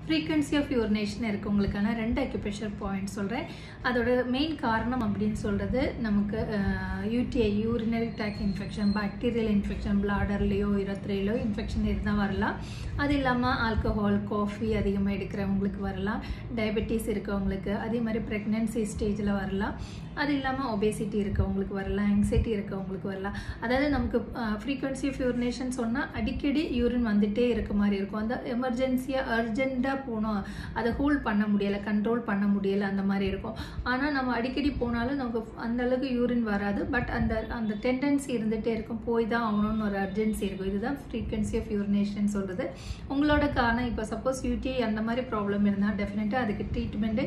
frequency of urination இருக்கு உங்களுக்கான ரெண்டு acupressure point சொல்றேன் அதோட மெயின் காரணம் அப்படினு சொல்றது நமக்கு UTI urinary tract infection bacterial infection bladderலயோ urethraலயோ infection இருந்தா வரலாம் அது இல்லாம alcohol coffee அதிகமா எடுக்கறவங்களுக்கு வரலாம் diabetes இருக்கவங்களுக்கு அதே மாதிரி pregnancy stageல வரலாம் அது இல்லாம obesity இருக்கவங்களுக்கு வரலாம் anxiety இருக்கவங்களுக்கு வரலாம் அதாவது நமக்கு frequency of urination சொன்னா அடிக்கடி யூரின் வந்துட்டே இருக்க மாதிரி இருக்கும் அந்த எமர்ஜென்சியா அர்ஜென்ட்டா போணும் அதை ஹோல்ட் பண்ண முடியல கண்ட்ரோல் பண்ண முடியல அந்த மாதிரி இருக்கும் ஆனா நம்ம அடிக்கடி போனாலும் நமக்கு அந்த அளவுக்கு யூரின் வராது பட் அந்த டெண்டன்சி இருந்துட்டே இருக்கும் போய் தான் ஆகணும்னு ஒரு அர்ஜென்சி இருக்கும் இதுதான் frequency of urination சொல்றது உங்களோட காரணம் இப்போ சப்போஸ் UTI அந்த மாதிரி ப்ராப்ளம் இருந்தா டெஃபினட்டா அதுக்கு ட்ரீட்மெண்ட்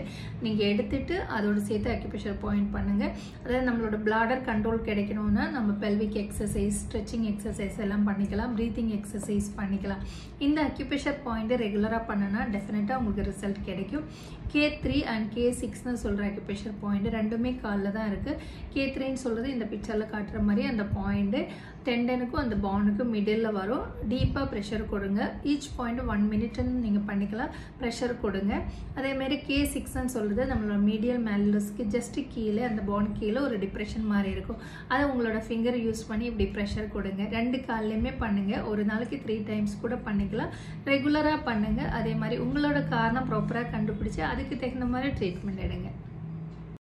நீங்க எடுத்துட்டு அதோட சேர்த்து acupressure பாயிண்ட் பண்ணுங்க அதாவது நம்மளோட bladder கண்ட்ரோல் கிடைக்கணும்னா நம்ம pelvic exercise stretching exercise எல்லாம் பண்ணிக்கலாம் breathing exercise பண்ணிக்கலாம் இந்த acupressure point ரெகுலரா பண்ணனா டெஃபினட்டா உங்களுக்கு ரிசல்ட் கிடைக்கும் K3 and K6 னு சொல்ற acupressure point ரெண்டுமே கால்ல தான் இருக்கு K3 னு சொல்றது இந்த பிக்சர்ல காட்டுற மாதிரி அந்த பாயிண்ட் டெண்டனுக்கும் அந்த பானுக்கு மிடில்ல வரும் டீப்பா பிரஷர் கொடுங்க each point 1 minute னு நீங்க பண்ணிக்கலாம் பிரஷர் கொடுங்க அதே மாதிரி K6 னு சொல்றது நம்மளோட மீடியல் மேலஸ்க்கு ஜஸ்ட் கீழ அந்த பான் கீழ ஒரு டிப்ரெஷன் மாதிரி இருக்கும் அத உங்களோட ஃபிங்கர் யூஸ் பண்ணி இப்படி பிரஷர் கொடுங்க ரெண்டு கால்லயுமே பண்ணுங்க ஒரு நாளைக்கு 3 டைம்ஸ் கூட பண்ணிக்கலாம் ரெகுலரா பண்ணுங்க அதே மாதிரி உங்களோட காரணம் ப்ராப்பரா கண்டுபிடிச்சு அதுக்கு தகுந்த மாதிரி ட்ரீட்மென்ட் எடுங்க